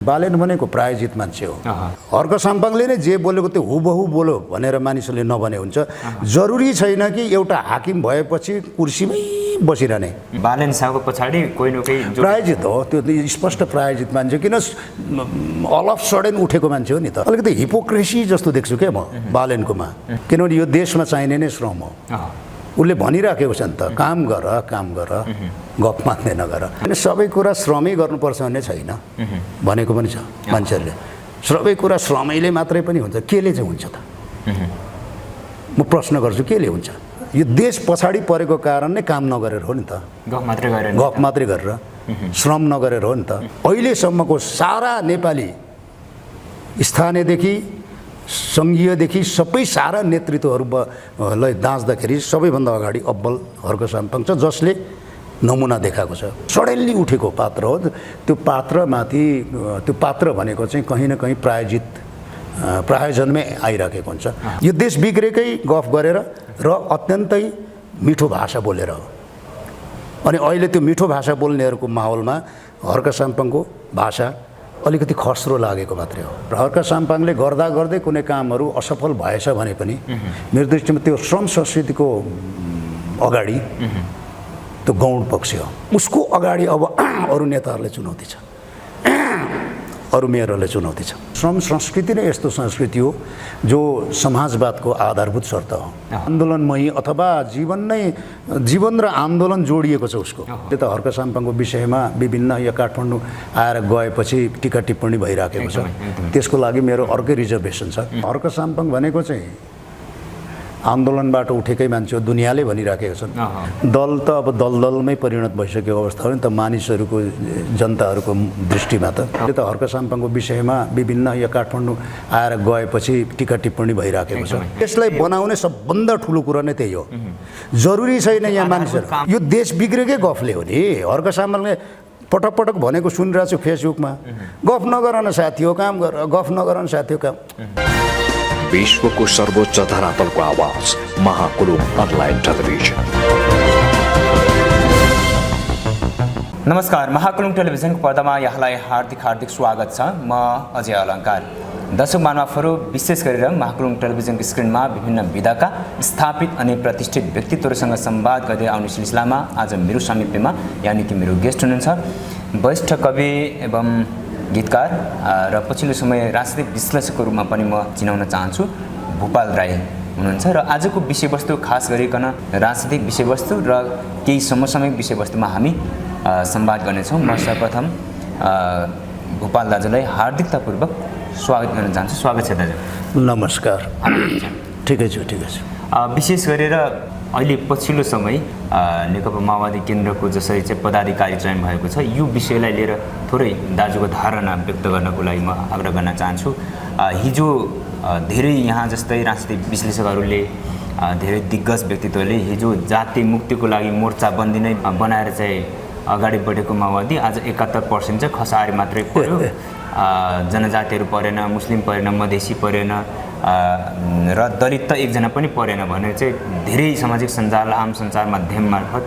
बालेन भनेको प्रायोजित मान्छे हो। हर्क साम्पाङले नै जे बोलेको त्यो हुबहु बोलो भनेर मानिसहरूले नभने हुन्छ। जरुरी छैन कि एउटा हाकिम भएपछि कुर्सीमै बसिरहने। बालेन शाहको पछाडि कोही न कोही प्रायोजित हो, त्यो स्पष्ट प्रायोजित मान्छे, किन अलफ सडन उठेको मान्छे हो नि त। अलिकति हिपोक्रेसी जस्तो देख्छु क्या म बालेनकोमा, किनभने यो देशमा चाहिने नै श्रम हो। उसले भनिराखेको छ नि त, काम गर गफ मात्रै नगर। अनि सबै कुरा श्रमै गर्नुपर्छ भन्ने छैन भनेको पनि छ मान्छेहरूले। सबै कुरा श्रमैले मात्रै पनि हुन्छ, केले चाहिँ हुन्छ त? म प्रश्न गर्छु, केले हुन्छ? यो देश पछाडि परेको कारण नै काम नगरेर हो नि त। गफ मात्रै गरेर श्रम नगरेर हो नि त। अहिलेसम्मको सारा नेपाली स्थानीयदेखि सङ्घीयदेखि सबै सारा नेतृत्वहरूलाई दाँच्दाखेरि सबैभन्दा अगाडि अब्बल हर्क साम्पाङ छ, जसले नमुना देखाएको छ। सडनली उठेको पात्र हो त्यो। पात्रमाथि त्यो पात्र भनेको चाहिँ कहीँ न कहीँ प्रायोजनमै आइराखेको हुन्छ। यो देश बिग्रेकै गफ गरेर र अत्यन्तै मिठो भाषा बोलेर हो। अनि अहिले त्यो मिठो भाषा बोल्नेहरूको माहौलमा हर्क साम्पाङको भाषा अलिकति खस्रो लागेको मात्रै हो। र हर्क साम्पाङले गर्दा गर्दै कुनै कामहरू असफल भएछ भने पनि मेरो दृष्टिमा त्यो श्रम संस्कृतिको अगाडि त्यो गौण पक्ष हो। उसको अगाडि अब अरू नेताहरूले चुनौती छ, अरू मेयरहरूले चुनौती छ। श्रम संस्कृति नै यस्तो संस्कृति हो जो समाजवादको आधारभूत शर्त हो। आन्दोलनमयी अथवा जीवन र आन्दोलन जोडिएको छ उसको। त्यो त हर्क साम्पाङको विषयमा विभिन्न यो काठमाडौँ आएर गएपछि टिका टिप्पणी भइराखेको छ। त्यसको लागि मेरो अर्कै रिजर्भेसन छ। हर्क साम्पाङ भनेको चाहिँ आन्दोलनबाट उठेकै मान्छे हो, दुनियाँले भनिराखेको छन्। दल त अब दलदलमै परिणत भइसकेको अवस्था हो नि त मानिसहरूको, जनताहरूको दृष्टिमा त। त्यो त हर्क साम्पाङको विषयमा विभिन्न यो काठमाडौँ आएर गएपछि टिका टिप्पणी भइराखेको छ। त्यसलाई बनाउने सबभन्दा ठुलो कुरा नै त्यही हो। जरुरी छैन यहाँ मानिसहरू, यो देश बिग्रेकै गफले हो नि। हर्क साम्पाङले पटक पटक भनेको सुनिरहेको छु फेसबुकमा, गफ नगर न साथी हो काम गर, गफ नगर न साथी हो काम। विश्वको सर्वोच्च धरातलको आवाज, महाकुलुङ अनलाइन टेलिभिजन। नमस्कार, महाकुलुङ टेलिभिजनको पर्दामा यहाँलाई हार्दिक स्वागत छ। म अजय अलङ्कार। दर्शक महानुभावहरू, विशेष गरेर महाकुलुङ टेलिभिजनको स्क्रिनमा विभिन्न विधाका स्थापित अनि प्रतिष्ठित व्यक्तित्वहरूसँग संवाद गर्दै आउने सिलसिलामा आज मेरो सामिप्यमा यानि कि मेरो गेस्ट हुनुहुन्छ वरिष्ठ कवि एवं गीतकार र पछिल्लो समय राजनीतिक विश्लेषकको रूपमा पनि म चिनाउन चाहन्छु भूपाल राई हुनुहुन्छ। र आजको विषयवस्तु खास गरिकन राजनीतिक विषयवस्तु र केही समसामयिक विषयवस्तुमा हामी संवाद गर्नेछौँ। म सर्वप्रथम भूपाल दाजुलाई हार्दिकतापूर्वक स्वागत गर्न चाहन्छु। स्वागत छ दाजु। नमस्कार। ठिकै छु। विशेष गरेर अहिले पछिल्लो समय नेकपा माओवादी केन्द्रको जसरी चाहिँ पदाधिकारी चयन भएको छ, यो विषयलाई लिएर थोरै दाजुको धारणा व्यक्त गर्नको लागि म आग्रह गर्न चाहन्छु। हिजो धेरै यहाँ जस्तै राजनीतिक विश्लेषकहरूले, धेरै दिग्गज व्यक्तित्वले हिजो जातीय मुक्तिको लागि मोर्चाबन्दी नै बनाएर चाहिँ अगाडि बढेको माओवादी आज 71% चाहिँ खसारी मात्रै पर्यो। जनजातिहरू परेन, मुस्लिम परेन, मधेसी परेन र दलित त एकजना पनि परेन भनेर चाहिँ धेरै सामाजिक सञ्जाल, आम सञ्चार माध्यम मार्फत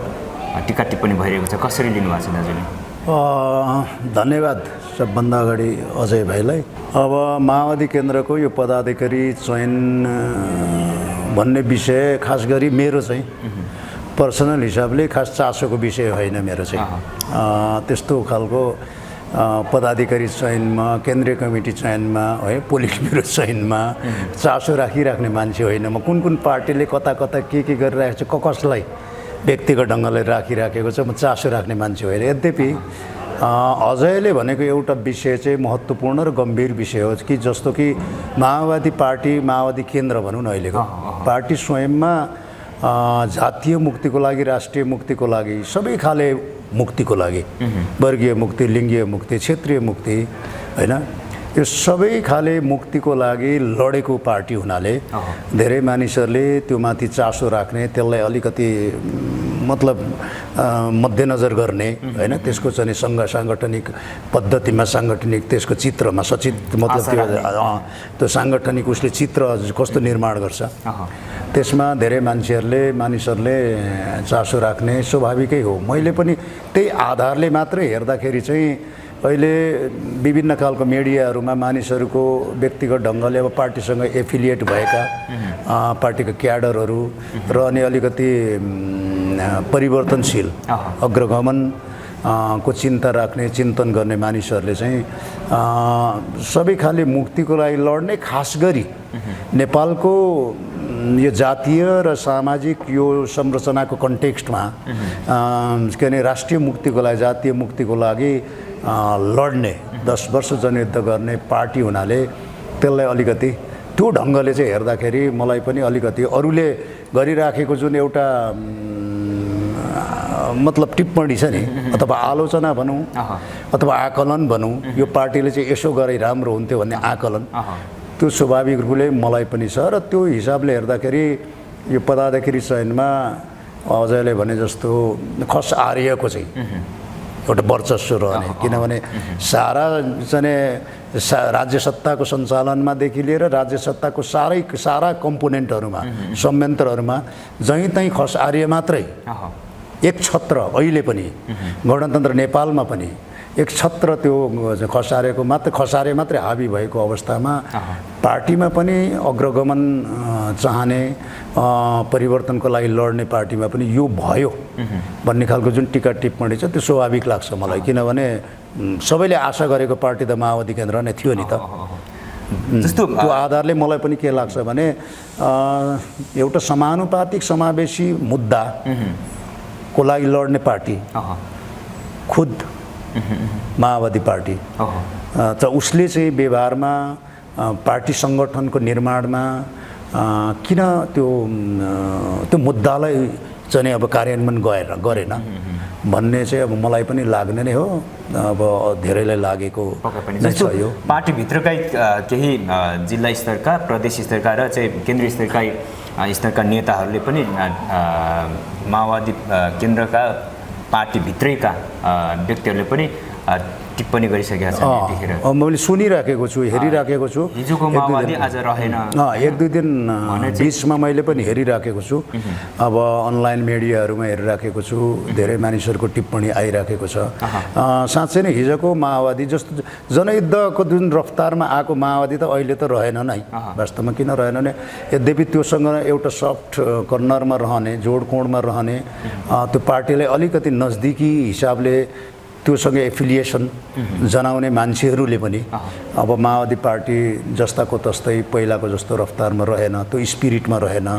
टिका टिप्पणी भइरहेको छ। कसरी लिनुभएको छ दाजुले? धन्यवाद सबभन्दा अगाडि अजय भाइलाई। अब माओवादी केन्द्रको यो पदाधिकारी चयन भन्ने विषय खास गरी मेरो चाहिँ पर्सनल हिसाबले खास चासोको विषय होइन। मेरो चाहिँ त्यस्तो खालको पदाधिकारी चयनमा, केन्द्रीय कमिटी चयनमा, है पोलिट ब्युरो चयनमा चासो राखिराख्ने मान्छे होइन म। कुन पार्टीले कता के गरिरहेको छ, कसलाई व्यक्तिगत ढङ्गले राखिराखेको छ, म चासो राख्ने मान्छे होइन। यद्यपि अजयले भनेको एउटा विषय चाहिँ महत्त्वपूर्ण र गम्भीर विषय हो कि जस्तो कि माओवादी पार्टी, माओवादी केन्द्र भनौँ न अहिलेको पार्टी स्वयंमा जातीय मुक्तिको लागि, राष्ट्रिय मुक्तिको लागि, सबै खाले मुक्तिको लागि, वर्गीय मुक्ति, लिङ्गीय मुक्ति, क्षेत्रीय मुक्ति, होइन, यो सबै खाले मुक्तिको लागि लडेको पार्टी हुनाले धेरै मानिसहरूले त्यो माथि चासो राख्ने, त्यसलाई अलिकति मतलब मध्यनजर गर्ने, होइन, त्यसको चाहिँ साङ्गठनिक पद्धतिमा, साङ्गठनिक त्यसको चित्रमा सचित मतलब त्यो साङ्गठनिक उसले चित्र कस्तो निर्माण गर्छ त्यसमा धेरै मानिसहरूले चासो राख्ने स्वाभाविकै हो। मैले पनि त्यही आधारले मात्रै हेर्दाखेरि चाहिँ अहिले विभिन्न खालको मिडियाहरूमा मानिसहरूको व्यक्तिगत ढङ्गले अब पार्टीसँग एफिलिएट भएका पार्टीका क्याडरहरू र अनि अलिकति परिवर्तनशील अग्रगमन को चिन्ता राख्ने चिन्तन गर्ने मानिसहरूले चाहिँ सबै खाले मुक्तिको लागि लड्ने, खास गरी नेपालको यो जातीय र सामाजिक यो संरचनाको कन्टेक्स्टमा के भने राष्ट्रिय मुक्तिको लागि, जातीय मुक्तिको लागि लड्ने 10 वर्ष जनयुद्ध गर्ने पार्टी हुनाले त्यसलाई अलिकति त्यो ढङ्गले चाहिँ हेर्दाखेरि मलाई पनि अलिकति अरूले गरिराखेको जुन एउटा मतलब टिप्पणी छ नि अथवा आलोचना भनौँ अथवा आकलन भनौँ, यो पार्टीले चाहिँ यसो गरे राम्रो हुन्थ्यो भन्ने आकलन, त्यो स्वाभाविक रूपले मलाई पनि छ। र त्यो हिसाबले हेर्दाखेरि यो पदाधिकारी चयनमा अजयले भने जस्तो खस आर्यको चाहिँ एउटा वर्चस्व रहने, किनभने सारा चाहिँ राज्य सत्ताको सञ्चालनमादेखि लिएर राज्य सत्ताको सारा कम्पोनेन्टहरूमा संयन्त्रहरूमा जहीँ तहीँ खस आर्य मात्रै एक छत्र, अहिले पनि गणतन्त्र नेपालमा पनि एक छत्र त्यो खसारेको खसारे मात्रै हाबी भएको अवस्थामा पार्टीमा पनि अग्रगमन चाहने, परिवर्तनको लागि लड्ने पार्टीमा पनि यो भयो भन्ने खालको जुन टिका टिप्पणी छ त्यो स्वाभाविक लाग्छ मलाई, किनभने सबैले आशा गरेको पार्टी त माओवादी केन्द्र नै थियो नि त। जस्तो त्यो आधारले मलाई पनि के लाग्छ भने एउटा समानुपातिक समावेशी मुद्दा को लागि लड्ने पार्टी खुद माओवादी पार्टी त उसले चाहिँ व्यवहारमा पार्टी सङ्गठनको निर्माणमा किन त्यो मुद्दालाई चाहिँ अब कार्यान्वयन गरेन भन्ने चाहिँ अब मलाई पनि लाग्ने नै हो, अब धेरैलाई लागेको छ। यो पार्टीभित्रकै केही जिल्ला स्तरका, प्रदेश स्तरका र चाहिँ केन्द्रीय स्तरका नेताहरूले पनि माओवादी केन्द्रका पार्टीभित्रैका व्यक्तिहरूले पनि टिप्पणी गरिसकेका छन् यतिखेर। मैले सुनिराखेको छु, हेरिराखेको छु। हिजोको माओवादी आज रहेन, 1-2 दिन बिचमा मैले पनि हेरिराखेको छु, अब अनलाइन मिडियाहरूमा हेरिराखेको छु, धेरै मानिसहरूको टिप्पणी आइराखेको छ। साँच्चै नै हिजोको माओवादी जस्तो जनयुद्धको जुन रफ्तारमा आएको माओवादी त अहिले त रहेन नै, वास्तवमा किन रहेन नै, यद्यपि त्योसँग एउटा सफ्ट कर्नरमा रहने, जोडकोणमा रहने त्यो पार्टीलाई अलिकति नजदिकी हिसाबले त्योसँग एफिलिएसन जनाउने मान्छेहरूले पनि अब माओवादी पार्टी जस्ताको तस्तै पहिलाको जस्तो रफ्तारमा रहेन, त्यो स्पिरिटमा रहेन,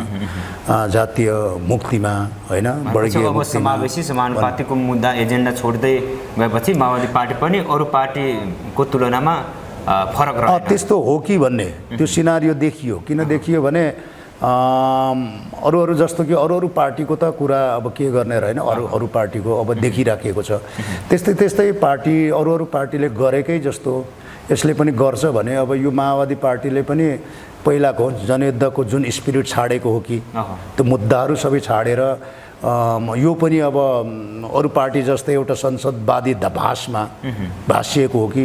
जातीय मुक्तिमा होइन, वर्गीय मुक्तिमा। समावेशी समानुपातिकको मुद्दा एजेन्डा छोड्दै गएपछि माओवादी पार्टी पनि अरू पार्टीको तुलनामा फरक रह्यो। त्यस्तो हो कि भन्ने त्यो सिनारियो देखियो। किन देखियो भने अरू जस्तो कि अरू पार्टीको त कुरा अब के गर्ने रहेन, अरू पार्टीको अब देखिराखेको छ। त्यस्तै पार्टी अरू पार्टीले गरेकै जस्तो यसले पनि गर्छ भने अब यो माओवादी पार्टीले पनि पहिलाको जनयुद्धको जुन स्पिरिट छाडेको हो कि त्यो मुद्दाहरू सबै छाडेर यो पनि अब अरू पार्टी जस्तै एउटा संसदवादी भाषमा भासिएको हो कि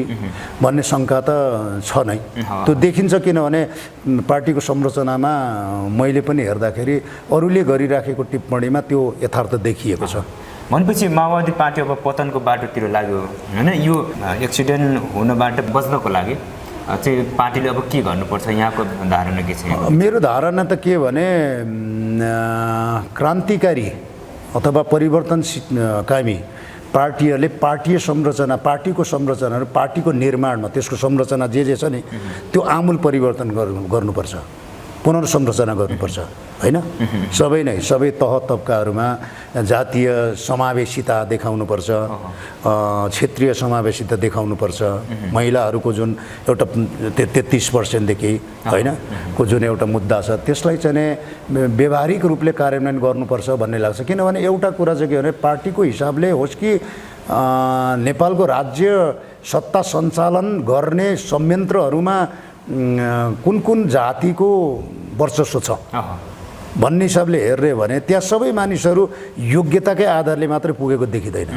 भन्ने शङ्का त छ नै, त्यो देखिन्छ। किनभने पार्टीको संरचनामा मैले पनि हेर्दाखेरि अरूले गरिराखेको टिप्पणीमा त्यो यथार्थ देखिएको छ। भनेपछि माओवादी पार्टी अब पतनको बाटोतिर लाग्यो होइन, यो एक्सिडेन्ट हुनबाट बच्नको लागि चाहिँ पार्टीले अब के गर्नुपर्छ, यहाँको धारणा के छ? मेरो धारणा त के भने क्रान्तिकारी अथवा परिवर्तनकामी पार्टीहरूले पार्टीको संरचना र पार्टीको निर्माणमा त्यसको संरचना जे छ नि त्यो आमूल परिवर्तन गर्नुपर्छ, पुनर्संरचना गर्नुपर्छ होइन। सबै तह तबकाहरूमा जातीय समावेशिता देखाउनुपर्छ, क्षेत्रीय समावेशिता देखाउनुपर्छ, महिलाहरूको जुन एउटा 33%देखि होइन को जुन एउटा मुद्दा छ त्यसलाई चाहिँ व्यवहारिक रूपले कार्यान्वयन गर्नुपर्छ भन्ने लाग्छ। किनभने एउटा कुरा चाहिँ के भने पार्टीको हिसाबले होस् कि नेपालको राज्य सत्ता सञ्चालन गर्ने संयन्त्रहरूमा कुन जातिको वर्चस्व छ भन्ने हिसाबले हेर्ने भने त्यहाँ सबै मानिसहरू योग्यताकै आधारले मात्रै पुगेको देखिँदैन,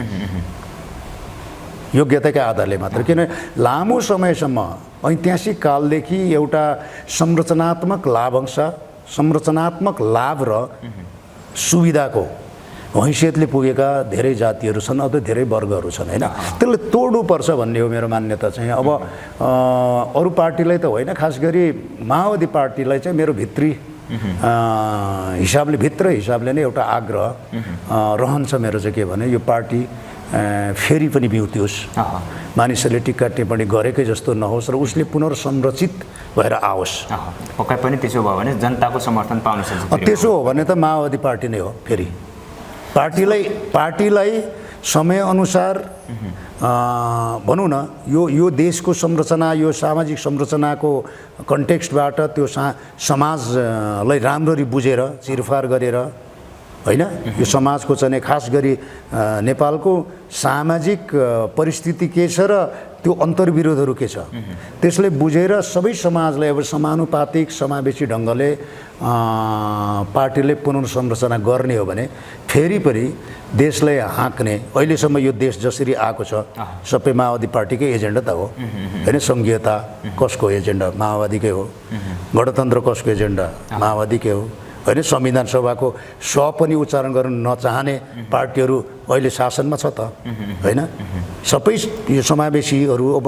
योग्यताकै आधारले मात्र। किनभने लामो समयसम्म ऐतिहासिक कालदेखि एउटा संरचनात्मक लाभ र सुविधाको हैसियतले पुगेका धेरै जातिहरू छन् अथवा धेरै वर्गहरू छन् होइन त्यसले तोड्नुपर्छ भन्ने हो मेरो मान्यता चाहिँ। अब अरू पार्टीलाई त होइन, खास गरी माओवादी पार्टीलाई चाहिँ मेरो भित्री भित्र हिसाबले नै एउटा आग्रह रहन्छ मेरो चाहिँ के भने यो पार्टी फेरि पनि बिउतियोस्, मानिसहरूले टिक्का टिप्पणी गरेकै जस्तो नहोस् र उसले पुनर्संरचित भएर आओस्। पक्कै पनि त्यसो भयो भने जनताको समर्थन पाउन सक्छ। त्यसो हो भने त माओवादी पार्टी नै हो फेरि। पार्टीलाई समयअनुसार भनौँ न यो देशको संरचना, यो सामाजिक संरचनाको कन्टेक्स्टबाट त्यो समाजलाई राम्ररी बुझेर चिरफार गरेर होइन, यो समाजको चाहिँ खास गरी नेपालको सामाजिक परिस्थिति के छ र त्यो अन्तर्विरोधहरू के छ त्यसले बुझेर सबै समाजलाई अब समानुपातिक समावेशी ढङ्गले पार्टीले पुनर्संरचना गर्ने हो भने फेरि पनि देशलाई हाँक्ने, अहिलेसम्म यो देश जसरी आएको छ सबै माओवादी पार्टीकै एजेन्डा त हो होइन। सङ्घीयता कसको एजेन्डा? माओवादीकै हो। गणतन्त्र कसको एजेन्डा? माओवादीकै हो होइन। संविधान सभाको स पनि उच्चारण गर्न नचाहने पार्टीहरू अहिले शासनमा छ त होइन। सबै यो समावेशीहरू अब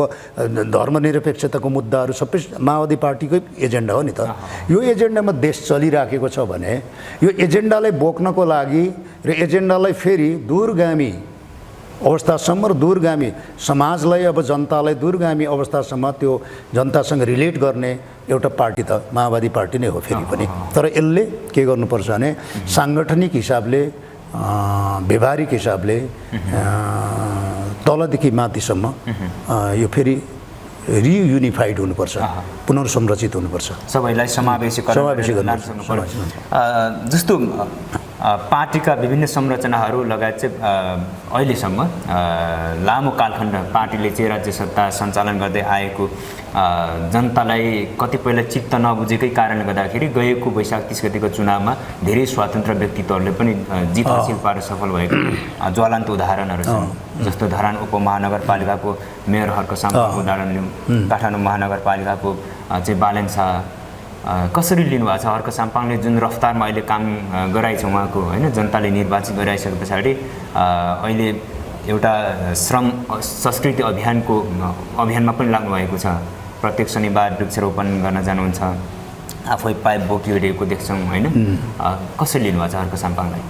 धर्मनिरपेक्षताको मुद्दाहरू सबै माओवादी पार्टीकै एजेन्डा हो नि त। यो एजेन्डामा देश चलिराखेको छ भने यो एजेन्डालाई बोक्नको लागि र एजेन्डालाई फेरि दूरगामी अवस्थासम्म र दूरगामी समाजलाई अब जनतालाई दूरगामी अवस्थासम्म त्यो जनतासँग रिलेट गर्ने एउटा पार्टी त माओवादी पार्टी नै हो फेरि पनि। तर यसले के गर्नुपर्छ भने साङ्गठनिक हिसाबले, व्यवहारिक हिसाबले तलदेखि माथिसम्म यो फेरि रियुनिफाइड हुनुपर्छ, पुनर्संरचित हुनुपर्छ, सबैलाई समावेशी गर्नुपर्छ। जस्तो पार्टीका विभिन्न संरचनाहरू लगायत चाहिँ अहिलेसम्म लामो कालखण्ड पार्टीले चाहिँ राज्य सत्ता सञ्चालन गर्दै आएको जनतालाई कतिपयलाई चित्त नबुझेकै कारणले गर्दाखेरि गएको वैशाख 30 गतिको चुनावमा धेरै स्वतन्त्र व्यक्तित्वहरूले पनि जित हासिल पारेर सफल भएको ज्वलन्त उदाहरणहरू छन्। जस्तो धरान उपमहानगरपालिकाको मेयर हर्क साम्पाङको उदाहरण लिउँ, काठमाडौँ महानगरपालिकाको चाहिँ बालेन शाह कसरी लिनुभएको छ। हर्क साम्पाङले जुन रफ्तारमा अहिले काम गराइछ उहाँको होइन, जनताले निर्वाचित गराइसके पछाडि अहिले एउटा श्रम संस्कृति अभियानमा पनि लाग्नुभएको छ। प्रत्येक शनिबार वृक्षारोपण गर्न जानुहुन्छ, आफै पाइप बोकिरहेको देख्छौँ होइन। कसरी लिनुभएको छ हर्क साम्पाङलाई?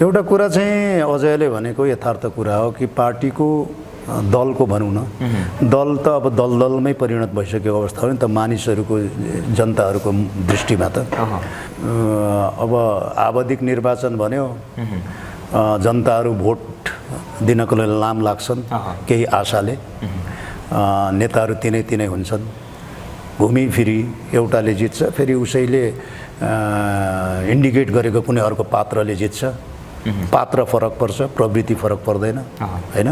एउटा कुरा चाहिँ अजयले भनेको यथार्थ कुरा हो कि पार्टीको दलको भनौँ न, दल त अब दलदलमै परिणत भइसकेको अवस्था हो नि त मानिसहरूको, जनताहरूको दृष्टिमा त। अब आवधिक निर्वाचन भन्यो, जनताहरू भोट दिनको लागि लाम लाग्छन् केही आशाले, नेताहरू तिनै हुन्छन्, घुमिफिरी एउटाले जित्छ, फेरि उसैले इन्डिकेट गरेको कुनै अर्को पात्रले जित्छ। पात्र फरक पर्छ, प्रवृत्ति फरक पर्दैन होइन।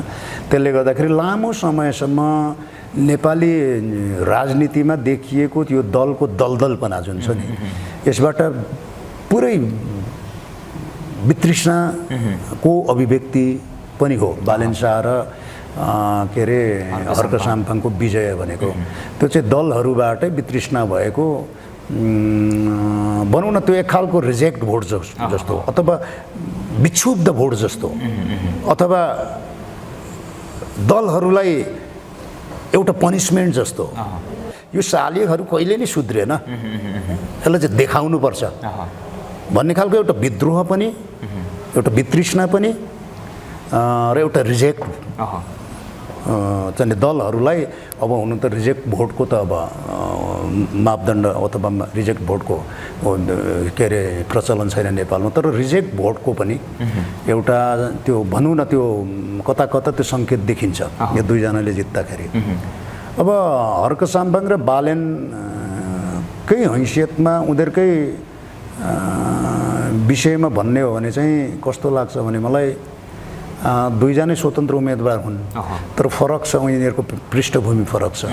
त्यसले गर्दाखेरि लामो समयसम्म नेपाली राजनीतिमा देखिएको यो दलको दलदलपना जुन छ नि, यसबाट पुरै वितृष्णाको अभिव्यक्ति पनि हो। बालेन शाह र के अरे हर्क साम्पाङको विजय भनेको त्यो चाहिँ दलहरूबाटै वितृष्णा भएको भनौँ न, त्यो एक खालको रिजेक्ट भोट जस्तो अथवा विक्षुब्ध भोट जस्तो, अथवा दलहरूलाई एउटा पनिसमेन्ट जस्तो। यो शालिगहरू कहिले नै सुध्रेन, यसलाई चाहिँ देखाउनुपर्छ भन्ने खालको एउटा विद्रोह पनि, एउटा वितृष्णा पनि र एउटा रिजेक्ट चाहिँ दलहरूलाई। अब हुनु त रिजेक्ट भोटको त अब मापदण्ड अथवा रिजेक्ट भोटको के अरे प्रचलन छैन नेपालमा, तर रिजेक्ट भोटको पनि एउटा त्यो भनौँ न, त्यो कता कता त्यो सङ्केत देखिन्छ यो दुईजनाले जित्दाखेरि। अब हर्क साम्पाङ र बालेनकै हैसियतमा उनीहरूकै विषयमा भन्ने हो भने चाहिँ कस्तो लाग्छ भने मलाई, दुईजनै स्वतन्त्र उम्मेदवार हुन् तर फरक छ, उनीहरूको पृष्ठभूमि फरक छ।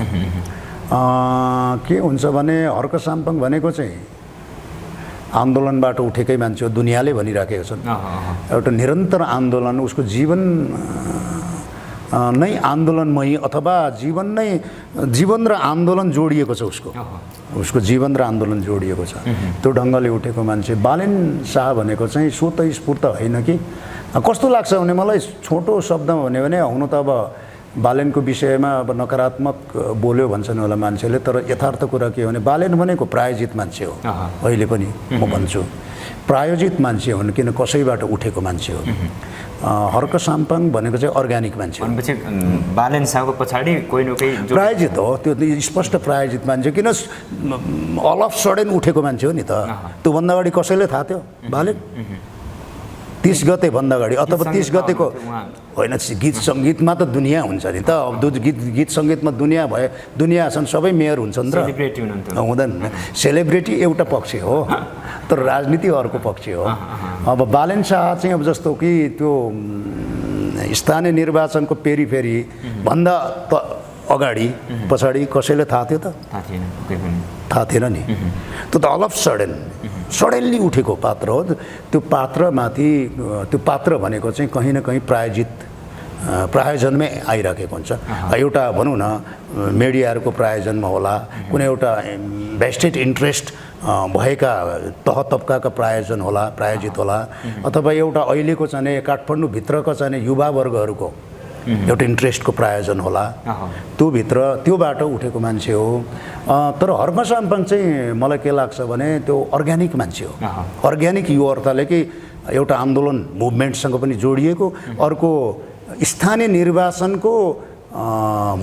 के हुन्छ भने हर्क साम्पाङ भनेको चाहिँ आन्दोलनबाट उठेकै मान्छे हो, दुनियाँले भनिराखेको छन्। एउटा निरन्तर आन्दोलन, उसको जीवन नै आन्दोलनमयी अथवा जीवन र आन्दोलन जोडिएको छ उसको जीवन र आन्दोलन जोडिएको छ। त्यो ढङ्गले उठेको मान्छे बालेन शाह भनेको चाहिँ स्वतस्फूर्त होइन कि कस्तो लाग्छ भने मलाई छोटो शब्दमा भन्यो भने हुन त अब बालेनको विषयमा अब नकारात्मक बोल्यो भन्छन् होला मान्छेले, तर यथार्थ कुरा के हो भने बालेन भनेको प्रायोजित मान्छे हो। अहिले पनि म भन्छु प्रायोजित मान्छे हुन्, किन कसैबाट उठेको मान्छे हो। हर्क साम्पाङ भनेको चाहिँ अर्ग्यानिक मान्छे हो। बालेन शाहको पछाडि कोही न कोही प्रायोजित हो, त्यो स्पष्ट प्रायोजित मान्छे, किन अल अफ सडन उठेको मान्छे हो नि त। त्योभन्दा अगाडि कसैले थाहा थियो बालेन? 30 गते भन्दा अगाडि अथवा 30 गतेको होइन, गीत सङ्गीतमा त दुनियाँ हुन्छ नि त। अब गीत सङ्गीतमा दुनियाँ भए दुनियाँ छन्, सबै मेयर हुन्छन् र हुँदैन। सेलिब्रिटी एउटा पक्ष हो, तर राजनीति अर्को पक्ष हो। अब बालेन शाह चाहिँ अब जस्तो कि त्यो स्थानीय निर्वाचनको पेरिफेरी भन्दा अगाडि पछाडि कसैले थाहा थियो त? थाहा थिएन नि। त्यो त अल अफ सडनली उठेको पात्र हो। त्यो पात्रमाथि त्यो पात्र भनेको चाहिँ कहीँ न कहीँ प्रायोजनमै आइराखेको हुन्छ। एउटा भनौँ न मिडियाहरूको प्रायोजनमा होला, कुनै एउटा भेस्टेड इन्ट्रेस्ट भएका तह तब्काका प्रायोजित होला, अथवा एउटा अहिलेको चाहिँ काठमाडौँभित्रको चाहिँ युवावर्गहरूको एउटा इन्ट्रेस्टको प्रायोजन होला। त्योबाट उठेको मान्छे हो। तर हर्क साम्पाङ चाहिँ मलाई के लाग्छ भने त्यो अर्ग्यानिक मान्छे हो। अर्ग्यानिक यो अर्थले कि एउटा आन्दोलन मुभमेन्टसँग पनि जोडिएको, अर्को स्थानीय निर्वाचनको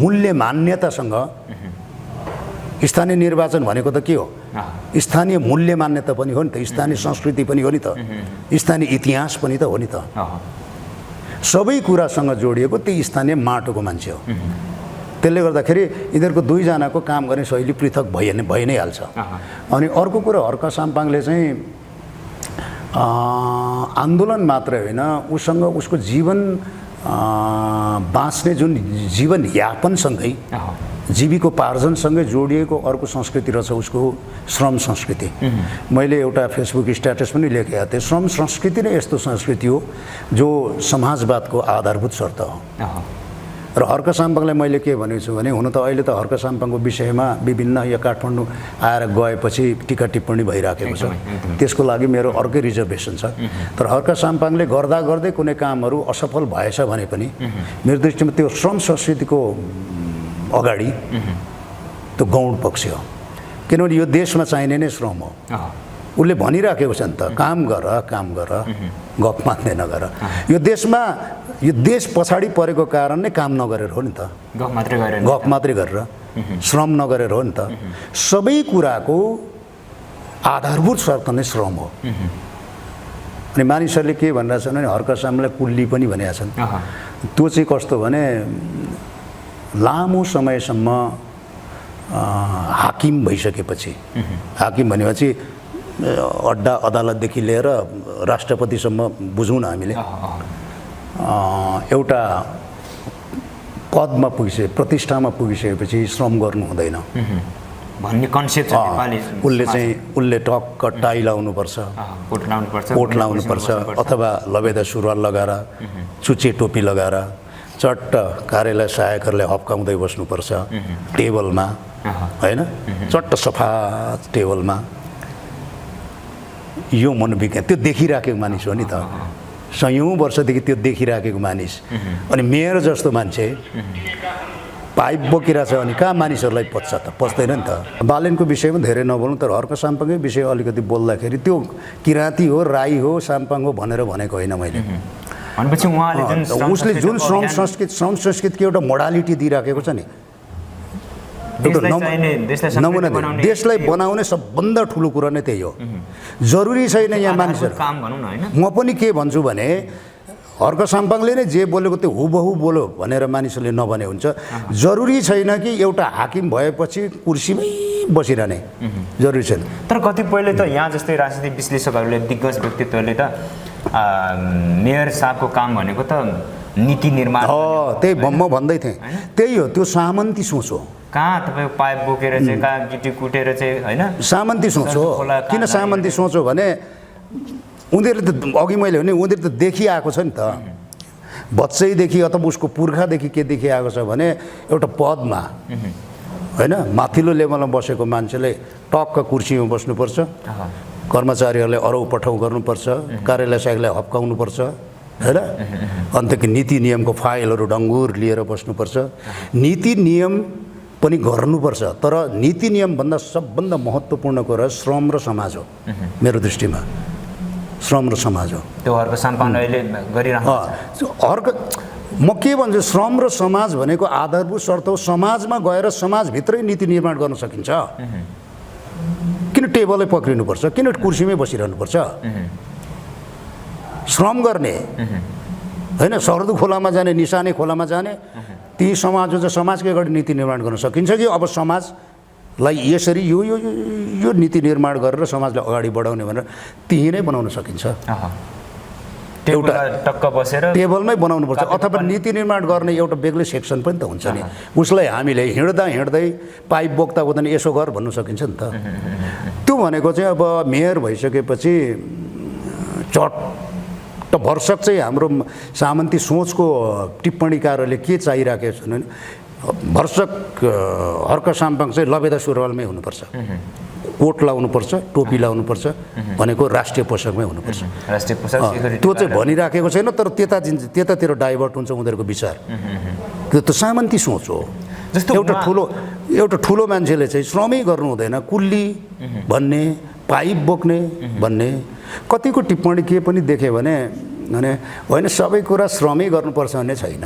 मूल्य मान्यतासँग। स्थानीय निर्वाचन भनेको त के हो? स्थानीय मूल्य मान्यता पनि हो नि त, स्थानीय संस्कृति पनि हो नि त, स्थानीय इतिहास पनि त हो नि त। सबै कुरासँग जोडिएको त्यही स्थानीय माटोको मान्छे हो। त्यसले गर्दाखेरि यिनीहरूको दुईजनाको काम गर्ने शैली पृथक भइ नै हाल्छ। अनि अर्को कुरा हर्क साम्पाङले चाहिँ आन्दोलन मात्रै होइन, उसँग उसको जीवन बाँच्ने जुन जीवनयापनसँगै जीविकोपार्जनसँगै जोडिएको अर्को संस्कृति रहेछ उसको श्रम संस्कृति। मैले एउटा फेसबुक स्ट्याटस पनि लेखेको थिएँ, श्रम संस्कृति नै यस्तो संस्कृति हो जो समाजवादको आधारभूत शर्त हो। र हर्क साम्पाङलाई मैले के भनेको छु भने, हुन त अहिले त हर्क साम्पाङको विषयमा विभिन्न यहाँ काठमाडौँ आएर गएपछि टिका टिप्पणी भइराखेको छ, त्यसको लागि मेरो अर्कै रिजर्भेसन छ। तर हर्क साम्पाङले गर्दा गर्दै कुनै कामहरू असफल भएछ भने पनि मेरो दृष्टिमा त्यो श्रम संस्कृतिको अगाडि त्यो गौण पक्ष हो। किनभने यो देशमा चाहिने नै श्रम हो। उसले भनिराखेको छ नि त, काम गर गफ मात्रै नगर। यो देश पछाडि परेको कारण नै काम नगरेर हो नि त, गफ मात्रै गरेर, श्रम नगरेर हो नि त। सबै कुराको आधारभूत शर्त नै श्रम हो। अनि मानिसहरूले के भनिरहेछन् भने हर्क साम्पाङलाई कुल्ली पनि भनेका छन्। त्यो चाहिँ कस्तो भने लामो समयसम्म हाकिम भइसकेपछि, हाकिम भनेपछि अड्डा अदालतदेखि लिएर राष्ट्रपतिसम्म बुझौँ न हामीले, एउटा पदमा प्रतिष्ठामा पुगिसकेपछि श्रम गर्नु हुँदैन भन्ने कन्सेप्ट छ नेपाली। उसले टक्क टाई लाउनुपर्छ, कोट लाउनुपर्छ, अथवा लबेदा सुरुवाल लगाएर चुच्चे टोपी लगाएर चट्ट कार्यालय सहायकहरूले हप्काउँदै बस्नुपर्छ टेबलमा, होइन, चट्ट सफा टेबलमा। यो मनोविज्ञान त्यो देखिराखेको मानिस हो नि त, सयौँ वर्षदेखि त्यो देखिराखेको मानिस। अनि मेयर जस्तो मान्छे पाइप बोकिरहेछ भने कहाँ मानिसहरूलाई पच्छ त? पच्दैन नि त। बालेनको विषयमा धेरै नबोल्नु, तर हर्क साम्पाङकै विषय अलिकति बोल्दाखेरि त्यो किराँती हो, राई हो, साम्पाङ हो भनेर भनेको होइन मैले। भनेपछि उसले जुन श्रम संस्कृतिको एउटा मोडालिटी दिइराखेको छ नि, नमुना देशलाई बनाउने सबभन्दा ठुलो कुरा नै त्यही हो। जरुरी छैन यहाँ मानिसहरू, म पनि के भन्छु भने हर्क साम्पाङले नै जे बोलेको त्यो हुबहु बोलो भनेर मानिसहरूले नभने हुन्छ। जरुरी छैन कि एउटा हाकिम भएपछि कुर्सीमै बसिरहने, जरुरी छैन। तर कतिपयले त यहाँ जस्तै राजनीतिक विश्लेषकहरूले, दिग्गज व्यक्तित्वले त मेयर साहबको काम भनेको त नीति निर्माण, त्यही म भन्दै थिएँ, त्यही हो। त्यो सामन्ती सोच हो। कहाँ तपाईँको पाइप बोकेर चाहिँ, कहाँ गिटी कुटेर चाहिँ, होइन, सामन्ती सोच हो। किन सामन्ती सोच हो भने उनीहरूले त अघि मैले भने उनीहरू त देखिआएको छ नि त। बच्चैदेखि अथवा उसको पुर्खादेखि के देखि आएको छ भने एउटा पदमा होइन माथिल्लो लेभलमा बसेको मान्छेले टक्क कुर्सीमा बस्नुपर्छ, कर्मचारीहरूले अरौ पठाउ गर्नुपर्छ, कार्यालय साइकलाई हप्काउनुपर्छ होइन, अन्त नीति नियमको फाइलहरू डङ्गुर लिएर बस्नुपर्छ। नीति नियम पनि गर्नुपर्छ, तर नीति नियमभन्दा सबभन्दा महत्त्वपूर्ण कुरा श्रम र समाज हो मेरो दृष्टिमा। श्रम र समाज हो त्यो अर्को साम्पाङ अहिले गरिरहनु अर्को म के भन्छु, श्रम र समाज भनेको आधारभूत शर्त हो। समाजमा गएर समाजभित्रै नीति निर्माण गर्न सकिन्छ। किन टेबलै पक्रिनुपर्छ, किन कुर्सीमै बसिरहनुपर्छ? श्रम गर्ने होइन, सरदु खोलामा जाने, निशाने खोलामा जाने, ती समाज हुन्छ, समाजकै अगाडि नीति निर्माण गर्न सकिन्छ कि अब समाजलाई यसरी यो यो यो नीति निर्माण गरेर समाजलाई अगाडि बढाउने भनेर त्यही नै बनाउन सकिन्छ। एउटा टक्क बसेर टेबलमै बनाउनुपर्छ, अथवा नीति निर्माण गर्ने एउटा बेग्लै सेक्सन पनि त हुन्छ नि। उसलाई हामीले हिँड्दा हिँड्दै पाइप बोक्दा बोक्दा नि यसो गर भन्नु सकिन्छ नि त। त्यो भनेको चाहिँ अब मेयर भइसकेपछि चट्ट भरसक चाहिँ हाम्रो सामन्ती सोचको टिप्पणीकारहरूले के चाहिराखेको छ भने भरसक हर्क साम्पाङ चाहिँ लबेदा सुरुवालमै हुनुपर्छ, कोट लाउनुपर्छ, टोपी लाउनुपर्छ भनेको राष्ट्रिय पोसाकमै हुनुपर्छ। राष्ट्रिय पोसाक त्यो चाहिँ भनिराखेको छैन, तर त्यतातिर डाइभर्ट हुन्छ उनीहरूको विचार। त्यो त सामन्ती सोच हो। जस्तो एउटा ठुलो मान्छेले चाहिँ श्रमै गर्नु हुँदैन, कुल्ली भन्ने, पाइप बोक्ने भन्ने कतिको टिप्पणी के पनि देख्यो भने होइन सबै कुरा श्रमै गर्नुपर्छ भन्ने छैन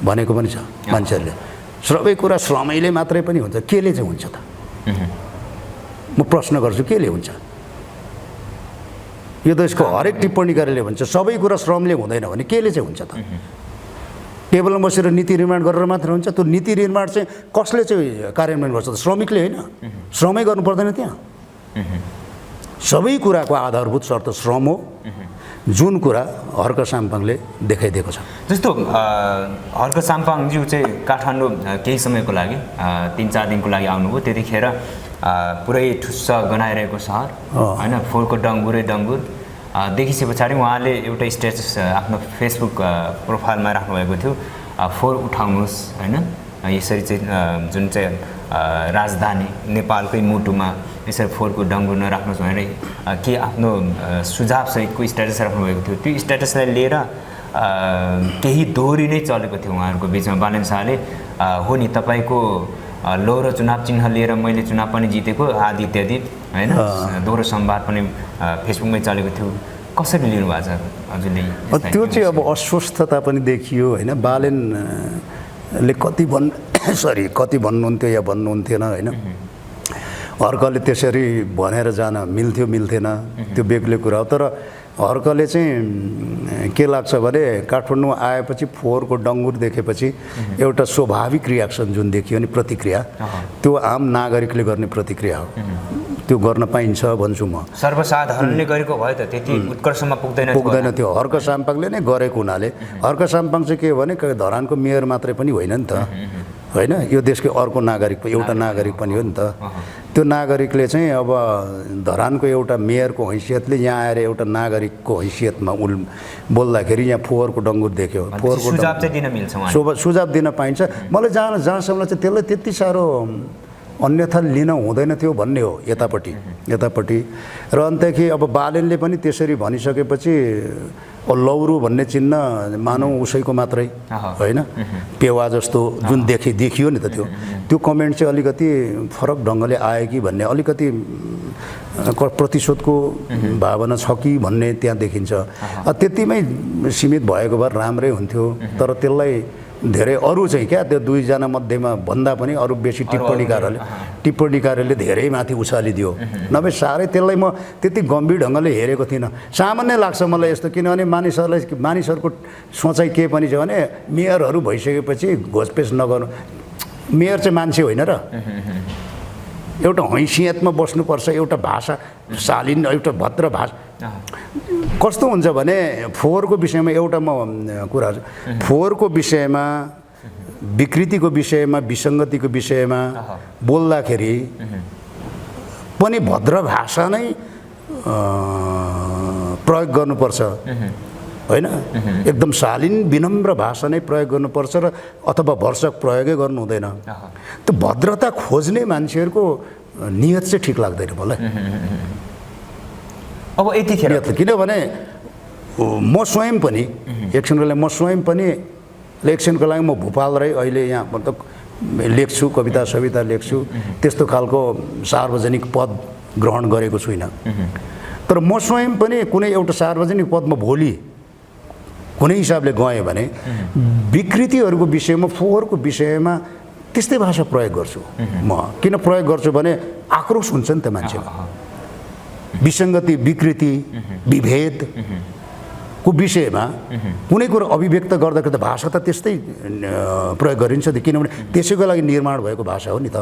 भनेको पनि छ मान्छेहरूले। सबै कुरा श्रमैले मात्रै पनि हुन्छ, केले चाहिँ हुन्छ त? म प्रश्न गर्छु, केले हुन्छ? यो देशको हरेक टिप्पणीकारले भन्छ सबै कुरा श्रमले हुँदैन भने केले चाहिँ हुन्छ त? टेबलमा बसेर नीति निर्माण गरेर मात्र हुन्छ? त्यो नीति निर्माण चाहिँ कसले चाहिँ कार्यान्वयन गर्छ त? श्रमिकले होइन? श्रमै गर्नु पर्दैन त्यहाँ? सबै कुराको आधारभूत शर्त श्रम हो, जुन कुरा हर्क साम्पाङले देखाइदिएको छ। जस्तो हर्क साम्पाङज्यू चाहिँ काठमाडौँ केही समयको लागि 3-4 दिनको लागि आउनुभयो। त्यतिखेर पुरै ठुस्स गनाइरहेको सहर होइन, फोहोरको डङ्गुरै डङ्गुर देखिसके पछाडि उहाँले एउटा स्ट्याटस आफ्नो फेसबुक प्रोफाइलमा राख्नुभएको थियो, फोहोर उठाउनुहोस् होइन, यसरी चाहिँ जुन चाहिँ राजधानी नेपालकै मुटुमा यसरी फोहोरको डङ्गुर नराख्नुहोस् भनेर के आफ्नो सुझावसहितको स्ट्याटस राख्नुभएको थियो। त्यो स्ट्याटसलाई लिएर केही दोहोरी नै चलेको थियो उहाँहरूको बिचमा। बालेन शाहले हो नि तपाईँको लौरो चुनाव चिन्ह लिएर मैले चुनाव पनि जितेको आदि इत्यादि होइन, दोहोरो संवाद पनि फेसबुकमै चलेको थियो। कसरी लिनुभएको छ हजुरले? त्यो चाहिँ अब अस्वस्थता पनि देखियो होइन। बालेनले कति भन्नुहुन्थ्यो या भन्नुहुन्थेन होइन, हर्कले त्यसरी भनेर जान मिल्थेन, त्यो बेग्लै कुरा हो। तर हर्कले चाहिँ के लाग्छ भने काठमाडौँ आएपछि फोहोरको डङ्गुर देखेपछि एउटा स्वाभाविक रियाक्सन जुन देखियो नि, प्रतिक्रिया, त्यो आम नागरिकले गर्ने प्रतिक्रिया हो। त्यो गर्न पाइन्छ भन्छु म। सर्वसाधारणले गरेको भए त त्यति उत्कर्षमा पुग्दैन थियो। हर्क साम्पाङले नै गरेको हुनाले। हर्क साम्पाङ चाहिँ के हो भने धरानको मेयर मात्रै पनि होइन नि त होइन, यो देशको अर्को नागरिक, एउटा नागरिक पनि हो नि त। त्यो नागरिकले चाहिँ अब धरानको एउटा मेयरको हैसियतले यहाँ आएर एउटा नागरिकको हैसियतमा बोल्दाखेरि यहाँ फोहोरको डङ्गुर देख्यो, फोहोरको सुझाव दिन पाइन्छ। मलाई जहाँसम्म चाहिँ त्यसलाई त्यति साह्रो अन्यथा लिन हुँदैन थियो भन्ने हो यतापट्टि। र अन्तखेरि अब बालेनले पनि त्यसरी भनिसकेपछि लौरो भन्ने चिन्ह मानौँ उसैको मात्रै होइन, पेवा जस्तो जुन देखियो नि त, त्यो कमेन्ट चाहिँ अलिकति फरक ढङ्गले आयो कि भन्ने, अलिकति प्रतिशोधको भावना छ कि भन्ने त्यहाँ देखिन्छ। त्यतिमै सीमित भएको भए राम्रै हुन्थ्यो। तर त्यसलाई धेरै अरू चाहिँ क्या त्यो दुईजना मध्येमा भन्दा पनि अरू बेसी टिप्पणीकारहरूले धेरै माथि उछालिदियो। नभए साह्रै त्यसलाई म त्यति गम्भीर ढङ्गले हेरेको थिइनँ। सामान्य लाग्छ मलाई यस्तो, किनभने मानिसहरूको सोचाइ के पनि छ भने मेयरहरू भइसकेपछि घोषपेस नगर्नु। मेयर चाहिँ मान्छे होइन र, एउटा हैसियतमा बस्नुपर्छ, एउटा भाषा शालीन, एउटा भद्र भाषा। कस्तो हुन्छ भने फोहोरको विषयमा एउटा म कुरा, फोहोरको विषयमा, विकृतिको विषयमा, विसङ्गतिको विषयमा बोल्दाखेरि पनि भद्र भाषा नै प्रयोग गर्नुपर्छ होइन एकदम शालीन विनम्र भाषा नै प्रयोग गर्नुपर्छ र अथवा भरसक प्रयोगै गर्नु हुँदैन। त्यो भद्रता खोज्ने मान्छेहरूको नियत चाहिँ ठिक लाग्दैन मलाई। अब यतिखेर किनभने म स्वयं पनि एकछिनको लागि म भोपाल रही अहिले यहाँ मतलब लेख्छु, कविता सविता लेख्छु, त्यस्तो खालको सार्वजनिक पद ग्रहण गरेको छुइनँ। तर म स्वयं पनि कुनै एउटा सार्वजनिक पदमा भोलि कुनै हिसाबले गएँ भने विकृतिहरूको विषयमा, फोहोरको विषयमा त्यस्तै भाषा प्रयोग गर्छु। म किन प्रयोग गर्छु भने आक्रोश हुन्छ नि त मान्छेमा, विसङ्गति, विकृति, विभेदको विषयमा कुनै कुरो अभिव्यक्त गर्दा भाषा त त्यस्तै प्रयोग गरिन्छ त, किनभने त्यसैको लागि निर्माण भएको भाषा हो नि त।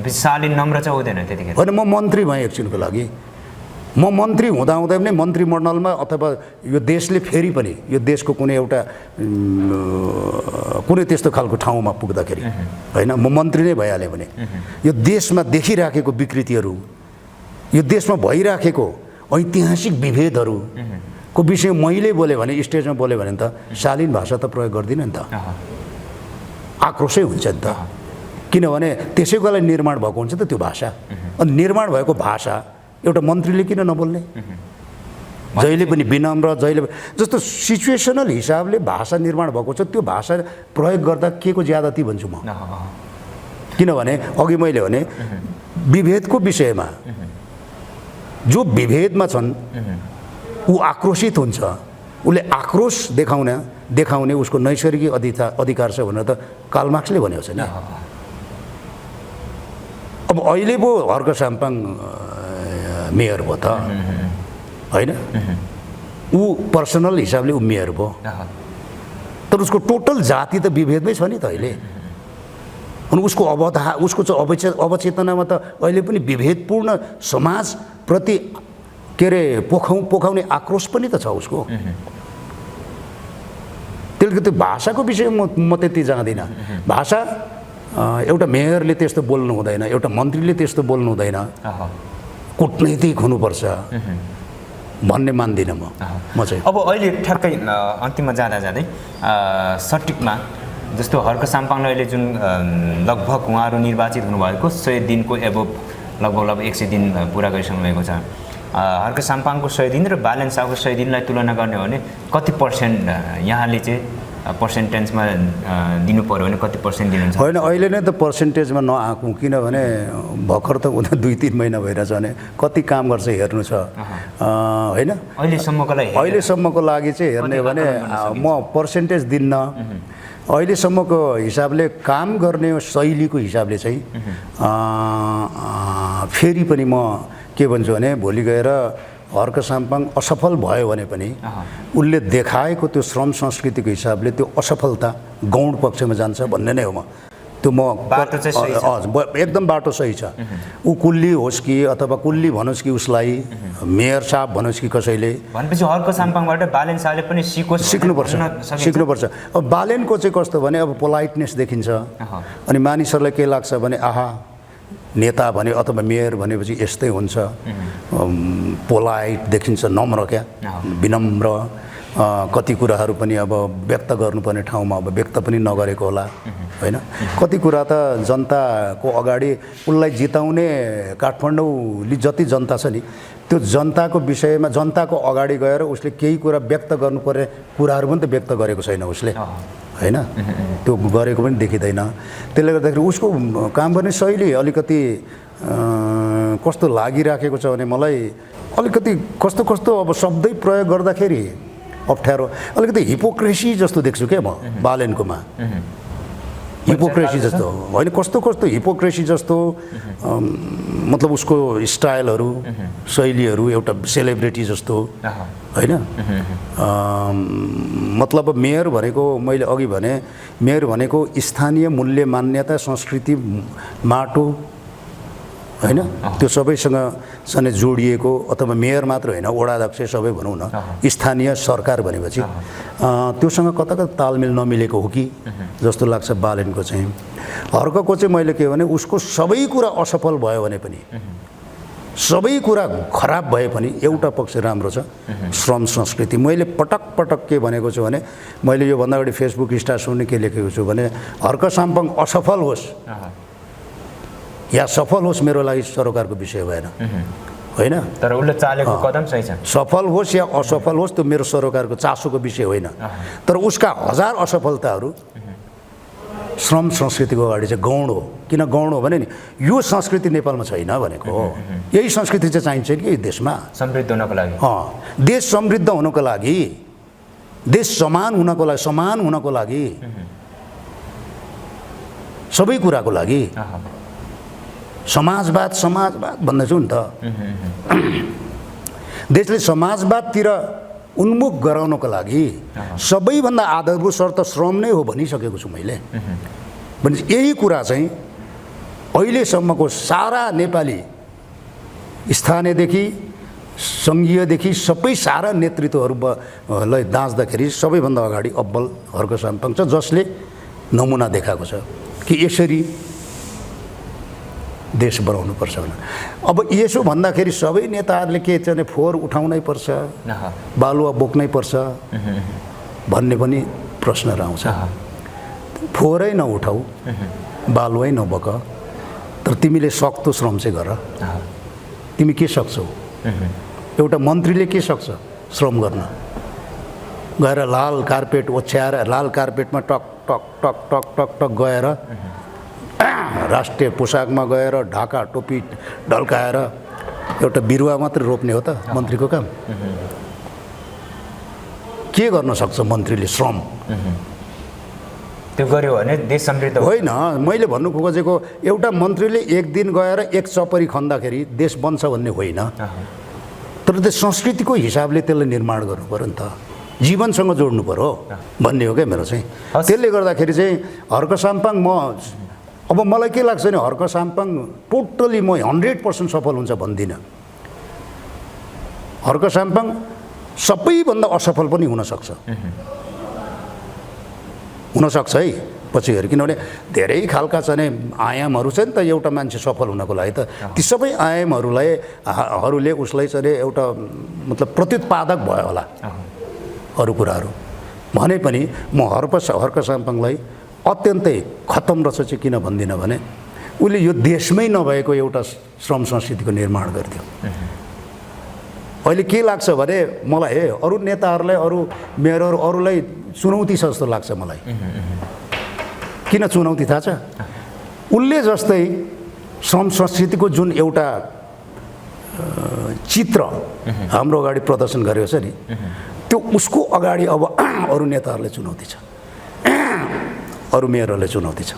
शालीन नम्र चाहिँ हुँदैन त्यतिखेर। होइन, म मन्त्री भएँ एकछिनको लागि, म मन्त्री हुँदाहुँदै पनि मन्त्रीमण्डलमा अथवा यो देशले फेरि पनि यो देशको कुनै एउटा कुनै त्यस्तो खालको ठाउँमा पुग्दाखेरि होइन म मन्त्री नै भइहालेँ भने यो देशमा देखिराखेको विकृतिहरू, यो देशमा भइराखेको ऐतिहासिक विभेदहरूको विषय मैले बोलेँ भने, स्टेजमा बोलेँ भने त शालीन भाषा त प्रयोग गर्दिनँ नि त, आक्रोशै हुन्छ नि त। किनभने त्यसैको लागि निर्माण भएको हुन्छ त त्यो भाषा। अनि निर्माण भएको भाषा एउटा मन्त्रीले किन नबोल्ने? जहिले पनि विनम्र, जहिले जस्तो सिचुएसनल हिसाबले भाषा निर्माण भएको छ, त्यो भाषा प्रयोग गर्दा के को ज्यादती भन्छु म। किनभने अघि मैले भने विभेदको विषयमा जो विभेदमा छन् ऊ आक्रोशित हुन्छ, उसले आक्रोश देखाउने उसको नैसर्गिक अधिकार छ भनेर त कार्ल मार्क्सले भनेको छ नि। अब अहिले पो हर्क साम्पाङ मेयर भयो त होइन, ऊ पर्सनल हिसाबले ऊ मेयर भयो, तर उसको टोटल जाति त विभेदमै छ नि त अहिले। अनि उसको अवचेतनामा त अहिले पनि विभेदपूर्ण समाजप्रति के अरे पोखाउने आक्रोश पनि त छ उसको। त्यसले त्यो भाषाको विषयमा म त्यति जाँदिनँ। भाषा एउटा मेयरले त्यस्तो बोल्नु हुँदैन, एउटा मन्त्रीले त्यस्तो बोल्नु हुँदैन, कुटनैतिक हुनुपर्छ भन्ने मान्दिनँ म चाहिँ। अब अहिले ठ्याक्कै अन्तिममा जाँदै सटिकमा जस्तो हर्क साम्पाङले अहिले जुन लगभग उहाँहरू निर्वाचित हुनुभएको 100 दिनको एबोभ लगभग 100 दिन पुरा गरिसक्नु भएको छ। हर्क साम्पाङको 100 दिन र बालेन साहको 100 दिनलाई तुलना गर्ने हो भने कति पर्सेन्ट यहाँले चाहिँ पर्सेन्टेजमा दिनु पऱ्यो भने कति पर्सेन्ट दिनुहुन्छ? होइन, अहिले नै त पर्सेन्टेजमा नआएको, किनभने भर्खर त उता 2-3 महिना भइरहेछ भने कति काम गर्छ हेर्नु छ होइन। अहिलेसम्मको लागि चाहिँ हेर्ने भने म पर्सेन्टेज दिन्न। अहिलेसम्मको हिसाबले काम गर्ने शैलीको हिसाबले चाहिँ फेरि पनि म के भन्छु भने भोलि गएर हर्क साम्पाङ असफल भयो भने पनि उसले देखाएको त्यो श्रम संस्कृतिको हिसाबले त्यो असफलता गौण पक्षमा जान्छ भन्ने नै हो। म त्यो बाटो चाहिँ सही छ, एकदम बाटो सही छ। ऊ कुल्ली होस् कि अथवा कुल्ली भनोस् कि उसलाई मेयर साहब भनोस् कि कसैले भनेपछि हर्क साम्पाङबाट बालेन साहले पनि सिक्नुपर्छ। अब बालेनको चाहिँ कस्तो भने अब पोलाइटनेस देखिन्छ, अनि मानिसहरूलाई के लाग्छ भने आहा नेता भने अथवा मेयर भनेपछि यस्तै हुन्छ, पोलाइट देखिन्छ, नम्र क्या, विनम्र, कति कुराहरू पनि अब व्यक्त गर्नुपर्ने ठाउँमा अब व्यक्त पनि नगरेको होला होइन। कति कुरा त जनताको अगाडि उसलाई जिताउने काठमाडौँले जति जनता छ नि त्यो जनताको विषयमा जनताको अगाडि गएर उसले केही कुरा व्यक्त गर्नुपर्ने कुराहरू पनि त व्यक्त गरेको छैन उसले होइन, त्यो गरेको पनि देखिँदैन। त्यसले गर्दाखेरि उसको काम गर्ने शैली अलिकति कस्तो लागिराखेको छ भने मलाई अलिकति कस्तो अब शब्दै प्रयोग गर्दाखेरि अप्ठ्यारो, अलिकति हिपोक्रेसी जस्तो देख्छु क्या म बालेनकोमा। हिपोक्रेसी जस्तो होइन, कस्तो हिपोक्रेसी जस्तो, मतलब उसको स्टाइलहरू शैलीहरू एउटा सेलिब्रिटी जस्तो होइन। मतलब मेयर भनेको मैले अघि भने मेयर भनेको स्थानीय मूल्य मान्यता संस्कृति माटो होइन, त्यो सबैसँग जोडिएको, अथवा मेयर मात्र होइन वडाध्यक्ष सबै भनौँ न, स्थानीय सरकार भनेपछि त्योसँग कता तालमेल नमिलेको हो कि जस्तो लाग्छ बालेनको चाहिँ। हर्कको चाहिँ मैले के भने उसको सबै कुरा असफल भयो भने पनि सबै कुरा खराब भए पनि एउटा पक्ष राम्रो छ, श्रम संस्कृति। मैले पटक पटक के भनेको छु भने, मैले योभन्दा अगाडि फेसबुक स्टाटसमा के लेखेको छु भने, हर्क साम्पाङ असफल होस् या सफल होस् मेरो लागि सरोकारको विषय भएन, होइन। तर उसले चालेको कदम सही छ। सफल होस् या असफल होस् त्यो मेरो सरोकारको चासोको विषय होइन। तर उसका हजार असफलताहरू श्रम संस्कृतिको अगाडि चाहिँ गौण हो। किन गौण हो भने नि, यो संस्कृति नेपालमा छैन भनेको हो। यही संस्कृति चाहिँ चाहिन्छ कि देशमा समृद्ध हुनको लागि। देश समृद्ध हुनको लागि, देश समान हुनको लागि, सबै कुराको लागि समाजवाद भन्दैछु नि त। देशले समाजवादतिर उन्मुख गराउनको लागि सबैभन्दा आधारभूत शर्त श्रम नै हो भनिसकेको छु मैले। भने यही कुरा चाहिँ अहिलेसम्मको सारा नेपाली स्थानीयदेखि सङ्घीयदेखि सबै सारा नेतृत्वहरूलाई दाँच्दाखेरि सबैभन्दा अगाडि अब्बल हर्क साम्पाङ छ, जसले नमुना देखाएको छ कि यसरी देश बनाउनुपर्छ भनेर। अब यसो भन्दाखेरि सबै नेताहरूले के चाहिँ फोहोर उठाउनै पर्छ, बालुवा बोक्नै पर्छ भन्ने पनि प्रश्नहरू आउँछ। फोहोरै नउठाऊ, बालुवै नबोक, तर तिमीले सक्दो श्रम चाहिँ गर। तिमी के सक्छौ? एउटा मन्त्रीले के सक्छ श्रम गर्न? गएर लाल कार्पेट ओछ्याएर, लाल कार्पेटमा टक टक टक टक टक टक गएर, राष्ट्रिय पोसाकमा गएर ढाका टोपी ढल्काएर एउटा बिरुवा मात्र रोप्ने हो त मन्त्रीको काम? के गर्न सक्छ मन्त्रीले श्रम? त्यो गर्यो भने देश समृद्ध होइन। मैले भन्नु खोजेको एउटा मन्त्रीले एक दिन गएर एक चपरी खन्दाखेरि देश बन्छ भन्ने होइन, तर त्यो संस्कृतिको हिसाबले त्यसलाई निर्माण गर्नु पर्यो नि त, जीवनसँग जोड्नु पर्यो भन्ने हो क्या मेरो चाहिँ। त्यसले गर्दाखेरि चाहिँ हर्क साम्पाङ अब मलाई के लाग्छ भने हर्क साम्पाङ टोटली म 100% सफल हुन्छ भन्दिनँ। हर्क साम्पाङ सबैभन्दा असफल पनि हुनसक्छ है पछि गएर, किनभने धेरै खालका चाहिँ आयामहरू छ नि त एउटा मान्छे सफल हुनको लागि। त ती सबै आयामहरूले उसलाई चाहिँ एउटा मतलब प्रत्युत्पादक भयो होला अरू कुराहरू भने पनि म हर्क साम्पाङलाई अत्यन्तै खतम रहेछ चाहिँ किन भन्दिनँ भने उसले यो देशमै नभएको एउटा श्रम संस्कृतिको निर्माण गरिदियो। अहिले के लाग्छ भने मलाई अरू नेताहरूलाई, अरू मेयरहरू, अरूलाई चुनौती छ जस्तो लाग्छ मलाई। किन चुनौती थाहा छ? उसले जस्तै श्रम संस्कृतिको जुन एउटा चित्र हाम्रो अगाडि प्रदर्शन गरेको छ नि, त्यो उसको अगाडि अब अरू नेताहरूलाई चुनौती छ, अरू मेयरहरूलाई चुनौती छ।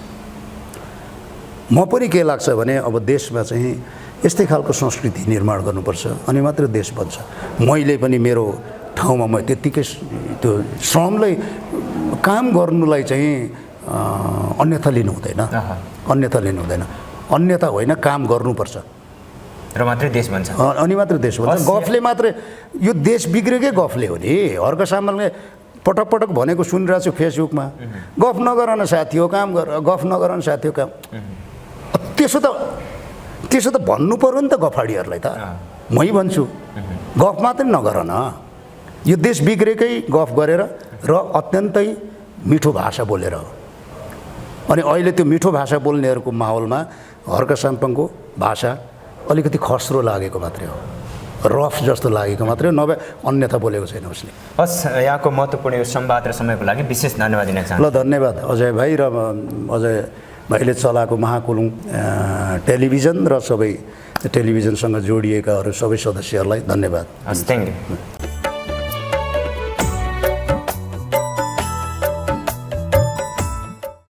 म पनि के लाग्छ भने अब देशमा चाहिँ यस्तै खालको संस्कृति निर्माण गर्नुपर्छ अनि मात्र देश बन्छ। मैले पनि मेरो ठाउँमा म त्यत्तिकै त्यो श्रमलाई काम गर्नुलाई चाहिँ अन्यथा लिनु हुँदैन, अन्यथा होइन, काम गर्नुपर्छ र मात्रै देश बन्छ, अनि मात्रै देश बन्छ। गफले मात्रै यो देश बिग्रेकै गफले हो नि। हर्क साम्पाङले पटक पटक भनेको सुनिरहेको छु फेसबुकमा, गफ नगर न साथी हो काम गर, गफ नगर न साथी हो काम। त्यसो त भन्नु पर्यो नि त गफाडीहरूलाई त। मै भन्छु गफ मात्रै नगर न, यो देश बिग्रेकै गफ गरेर र अत्यन्तै मिठो भाषा बोलेर। अनि अहिले त्यो मिठो भाषा बोल्नेहरूको माहौलमा हर्क साम्पाङको भाषा अलिकति खस्रो लागेको मात्रै हो, रफ जस्तो लागेको मात्रै हो, नभए अन्यथा बोलेको छैन उसले। हस्, यहाँको महत्त्वपूर्ण यो संवाद र समयको लागि विशेष धन्यवाद दिन चाहन्छु। ल धन्यवाद अजय भाइ र अजय भाइले चलाएको महाकुलुङ टेलिभिजन र सबै टेलिभिजनसँग जोडिएकाहरू सबै सदस्यहरूलाई धन्यवाद। हस्, थ्याङ्क यू।